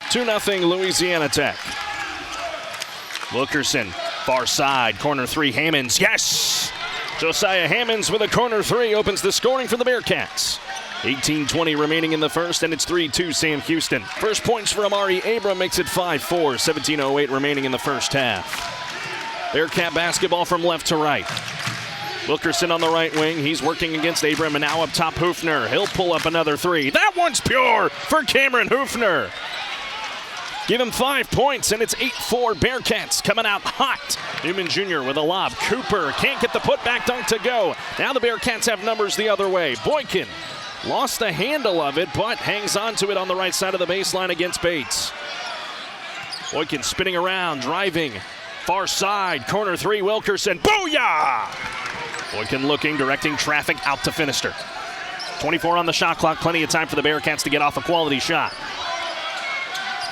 2-0 Louisiana Tech. Wilkerson, far side, corner three, Hammonds, yes! Josiah Hammonds with a corner three opens the scoring for the Bearkats. 18:20 remaining in the first, and it's 3-2 Sam Houston. First points for Amari Abram makes it 5-4, 17:08 remaining in the first half. Bearcat basketball from left to right. Wilkerson on the right wing, he's working against Abram, and now up top Hoofner. He'll pull up another three. That one's pure for Cameron Hoofner. Give him 5 points, and it's 8-4 Bearcats coming out hot. Newman Jr. with a lob. Cooper can't get the putback dunk to go. Now the Bearcats have numbers the other way. Boykin lost the handle of it, but hangs on to it on the right side of the baseline against Bates. Boykin spinning around, driving. Far side, corner three, Wilkerson. Booyah! Boykin looking, directing traffic out to Finister. 24 on the shot clock, plenty of time for the Bearcats to get off a quality shot.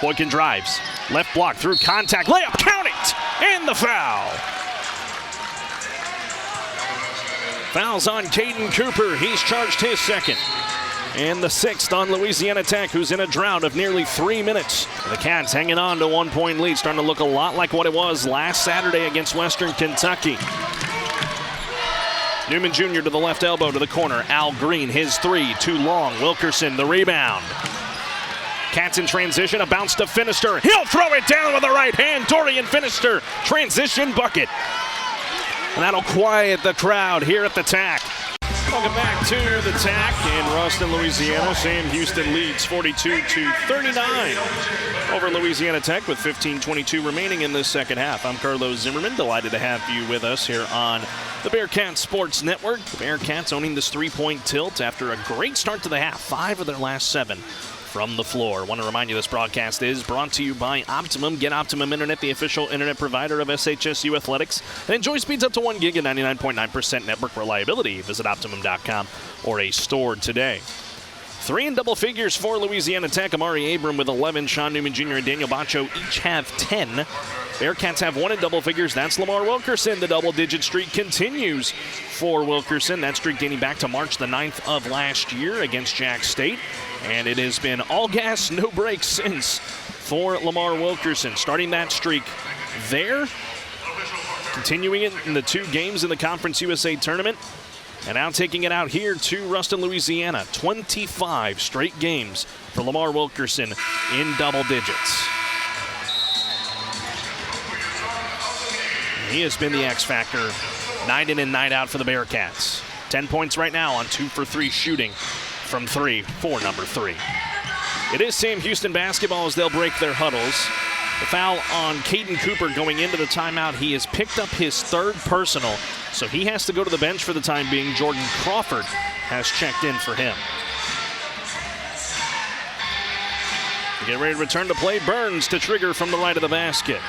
Boykin drives, left block through contact, layup, count it, and the foul. Foul's on Caden Cooper, he's charged his second. And the 6th on Louisiana Tech, who's in a drought of nearly 3 minutes. The Cats hanging on to 1 point lead, starting to look a lot like what it was last Saturday against Western Kentucky. Newman Jr. to the left elbow to the corner. Al Green, his three, too long. Wilkerson, the rebound. Cats in transition, a bounce to Finister. He'll throw it down with the right hand. Dorian Finister, transition bucket. And that'll quiet the crowd here at the TAC. Welcome back to the TAC in Ruston, Louisiana. Sam Houston leads 42-39 over Louisiana Tech with 15:22 remaining in this second half. I'm Carlos Zimmermann, delighted to have you with us here on the Bearcats Sports Network. The Bearcats owning this 3-point tilt after a great start to the half, 5 of their last 7 from the floor. I want to remind you this broadcast is brought to you by Optimum. Get Optimum Internet, the official internet provider of SHSU Athletics. And enjoy speeds up to 1 gig and 99.9% network reliability. Visit Optimum.com or a store today. 3 in double figures for Louisiana Tech. Amari Abram with 11. Sean Newman Jr. and Daniel Bacho each have 10. Bearcats have 1 in double figures. That's Lamar Wilkerson. The double-digit streak continues for Wilkerson. That streak dating back to March the 9th of last year against Jack State. And it has been all gas, no brakes since for Lamar Wilkerson. Starting that streak there, continuing it in the 2 games in the Conference USA Tournament, and now taking it out here to Ruston, Louisiana. 25 straight games for Lamar Wilkerson in double digits. He has been the X factor night in and night out for the Bearcats. 10 points right now on 2 for 3 shooting from 3 for number 3. It is Sam Houston basketball as they'll break their huddles. The foul on Caden Cooper going into the timeout. He has picked up his 3rd personal, so he has to go to the bench for the time being. Jordan Crawford has checked in for him. Get ready to return to play. Burns to trigger from the right of the basket.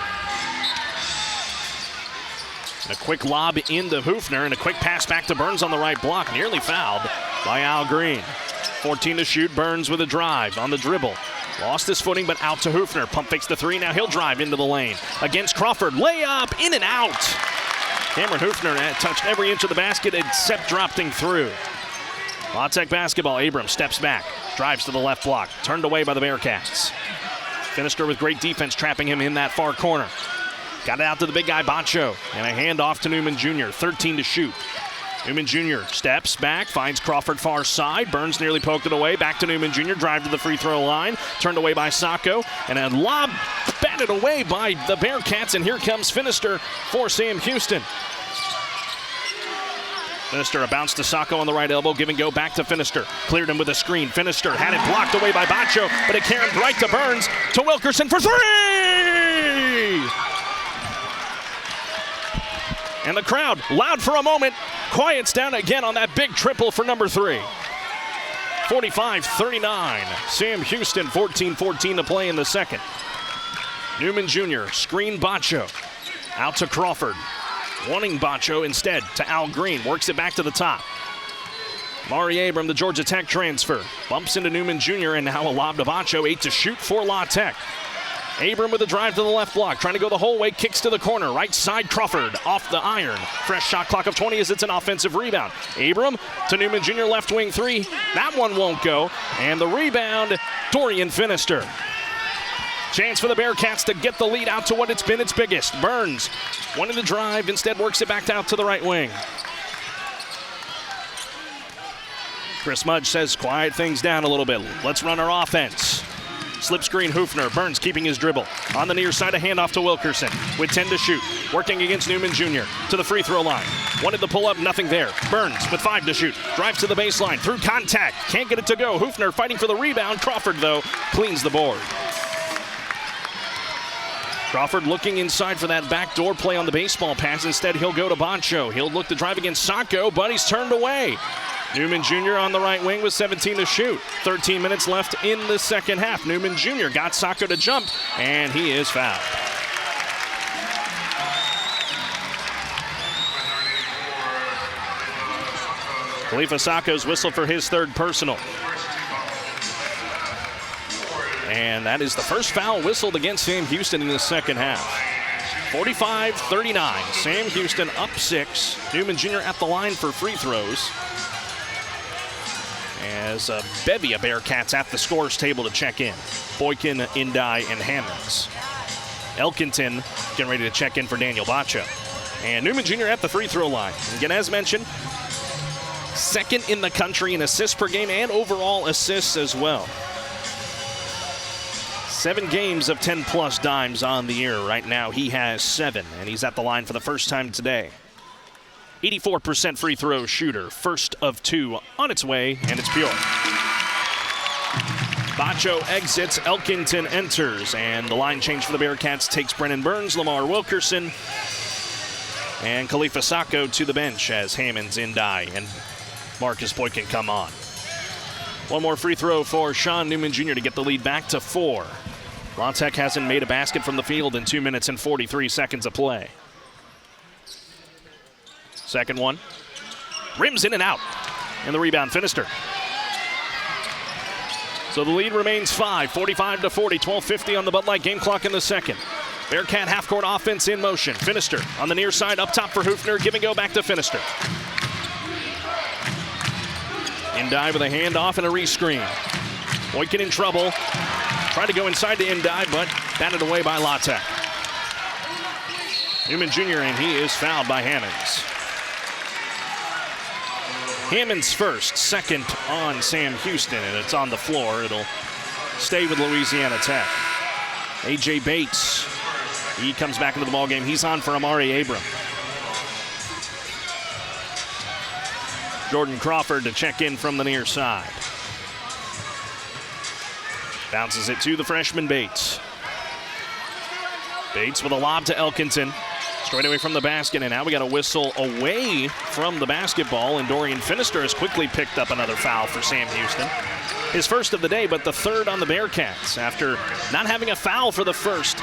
And a quick lob into Hoofner and a quick pass back to Burns on the right block. Nearly fouled by Al Green. 14 to shoot. Burns with a drive on the dribble. Lost his footing, but out to Hoofner. Pump fakes the 3. Now he'll drive into the lane. Against Crawford. Layup in and out. Cameron Hoofner touched every inch of the basket except dropping through. La Tech basketball. Abram steps back. Drives to the left block. Turned away by the Bearcats. Finister with great defense trapping him in that far corner. Got it out to the big guy, Bacho. And a handoff to Newman Jr. 13 to shoot. Newman Jr. steps back, finds Crawford far side. Burns nearly poked it away. Back to Newman Jr. Drive to the free throw line. Turned away by Sacco. And a lob batted away by the Bearcats. And here comes Finister for Sam Houston. Finister, a bounce to Sacco on the right elbow. Give and go back to Finister. Cleared him with a screen. Finister had it blocked away by Bacho. But it carried right to Burns. To Wilkerson for 3! And the crowd, loud for a moment, quiets down again on that big triple for number 3. 45-39. Sam Houston, 14-14 to play in the second. Newman Jr. screen Bacho. Out to Crawford. Wanting Bacho instead to Al Green. Works it back to the top. Mari Abram, the Georgia Tech transfer. Bumps into Newman Jr. and now a lob to Bacho. 8 to shoot for La Tech. Abram with a drive to the left block, trying to go the whole way, kicks to the corner. Right side, Crawford off the iron. Fresh shot clock of 20 as it's an offensive rebound. Abram to Newman Jr. left wing 3. That one won't go. And the rebound, Dorian Finister. Chance for the Bearcats to get the lead out to what it's been its biggest. Burns wanted to drive, instead works it back out to the right wing. Chris Mudge says, quiet things down a little bit. Let's run our offense. Slip screen Hoofner. Burns keeping his dribble. On the near side, a handoff to Wilkerson with 10 to shoot. Working against Newman Jr. to the free throw line. Wanted the pull up, nothing there. Burns with 5 to shoot. Drives to the baseline through contact. Can't get it to go. Hoofner fighting for the rebound. Crawford, though, cleans the board. Crawford looking inside for that backdoor play on the baseball pass. Instead, he'll go to Boncho. He'll look to drive against Sacco, but he's turned away. Newman Jr. on the right wing with 17 to shoot. 13 minutes left in the second half. Newman Jr. got Sacco to jump, and he is fouled. Khalifa Sacco's whistle for his third personal. And that is the first foul whistled against Sam Houston in the second half. 45-39. Sam Houston up 6. Newman Jr. at the line for free throws. As a bevy of Bearcats at the scorer's table to check in. Boykin, Indai, and Hammonds. Elkington getting ready to check in for Daniel Bacho. And Newman Jr. at the free throw line. Again, as mentioned, second in the country in assists per game and overall assists as well. 7 games of 10-plus dimes on the year. Right now, he has 7, and he's at the line for the first time today. 84% free throw shooter. First of 2 on its way, and it's pure. Bacho exits, Elkington enters, and the line change for the Bearcats takes Brennan Burns, Lamar Wilkerson, and Khalifa Sacco to the bench as Hammonds, Indai, and Marcus Boykin come on. One more free throw for Sean Newman Jr. to get the lead back to 4. La Tech hasn't made a basket from the field in 2 minutes and 43 seconds of play. Second one. Rims in and out. And the rebound, Finister. So the lead remains 5, 45-40, 12:50 on the Bud Light game clock in the second. Bearcat half-court offense in motion. Finister on the near side, up top for Hoofner. Give and go back to Finister. Indai with a handoff and a rescreen. Boykin in trouble. Tried to go inside to Indai, but batted away by La Tech. Newman Jr., and he is fouled by Hammonds. Hammonds first, second on Sam Houston, and it's on the floor. It'll stay with Louisiana Tech. A.J. Bates, he comes back into the ballgame. He's on for Amari Abram. Jordan Crawford to check in from the near side. Bounces it to the freshman Bates. Bates with a lob to Elkington. Straight away from the basket, and now we got a whistle away from the basketball, and Dorian Finister has quickly picked up another foul for Sam Houston. His first of the day, but the third on the Bearcats. After not having a foul for the first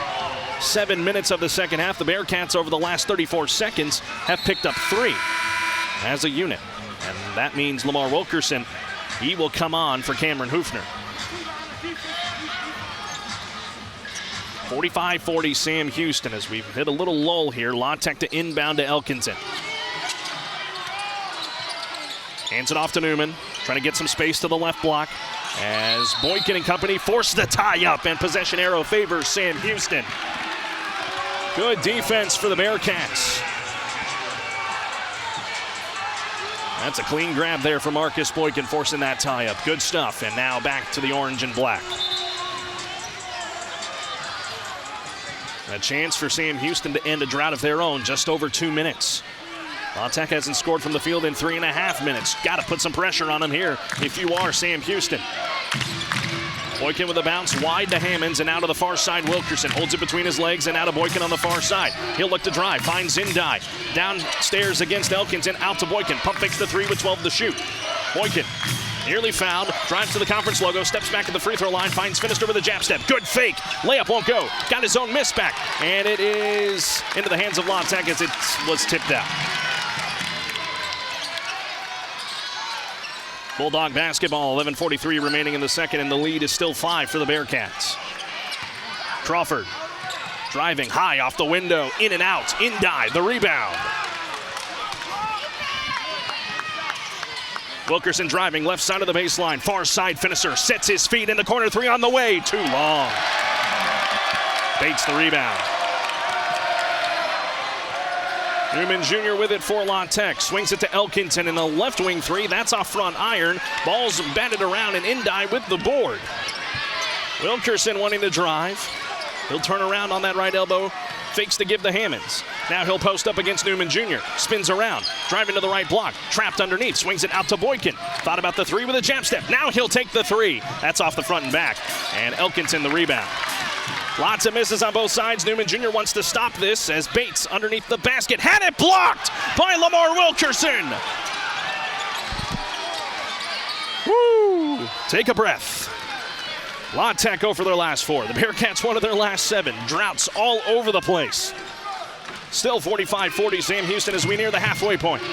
7 minutes of the second half, the Bearcats over the last 34 seconds have picked up 3 as a unit. And that means Lamar Wilkerson, he will come on for Cameron Hoofner. 45-40 Sam Houston as we've hit a little lull here. La Tech to inbound to Elkington. Hands it off to Newman, trying to get some space to the left block as Boykin and company force the tie-up, and possession arrow favors Sam Houston. Good defense for the Bearcats. That's a clean grab there for Marcus Boykin, forcing that tie-up. Good stuff, and now back to the orange and black. A chance for Sam Houston to end a drought of their own, just over 2 minutes. La Tech hasn't scored from the field in 3.5 minutes. Got to put some pressure on them here if you are Sam Houston. Boykin with a bounce wide to Hammonds, and out to the far side, Wilkerson holds it between his legs, and out to Boykin on the far side. He'll look to drive, finds Indai. Downstairs against Elkington, out to Boykin. Pump fakes the 3 with 12 to shoot. Boykin nearly fouled, drives to the conference logo, steps back at the free throw line, finds Finister with a jab step. Good fake. Layup won't go. Got his own miss back, and it is into the hands of La Tech as it was tipped out. Bulldog basketball, 11:43 remaining in the second, and the lead is still 5 for the Bearcats. Crawford driving high off the window, in and out. Indai, the rebound. Wilkerson driving left side of the baseline, far side finisher, sets his feet in the corner 3 on the way, too long. Bates the rebound. Newman Jr. with it for La Tech. Swings it to Elkinton in the left wing three. That's off front iron. Ball's batted around and Indie with the board. Wilkerson wanting to drive. He'll turn around on that right elbow. Fakes to give to Hammonds. Now he'll post up against Newman Jr. Spins around. Driving to the right block. Trapped underneath. Swings it out to Boykin. Thought about the three with a jab step. Now he'll take the three. That's off the front and back. And Elkinton the rebound. Lots of misses on both sides. Newman Jr. wants to stop this as Bates underneath the basket. Had it blocked by Lamar Wilkerson. Woo! Take a breath. La Tech go for their last four. The Bearcats one of their last seven. Droughts all over the place. Still 45-40 Sam Houston as we near the halfway point.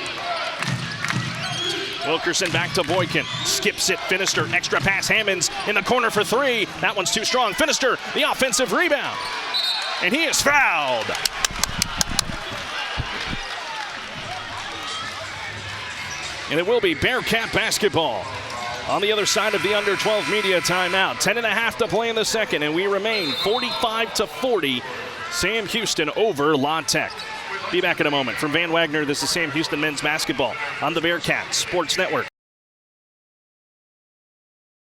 Wilkerson back to Boykin. Skips it. Finister. Extra pass. Hammonds in the corner for three. That one's too strong. Finister, the offensive rebound. And he is fouled. And it will be Bearcat basketball. On the other side of the under 12 media timeout. 10.5 to play in the second, and we remain 45-40. Sam Houston over La Tech. Be back in a moment. From Van Wagner, this is Sam Houston men's basketball on the Bearcats Sports Network.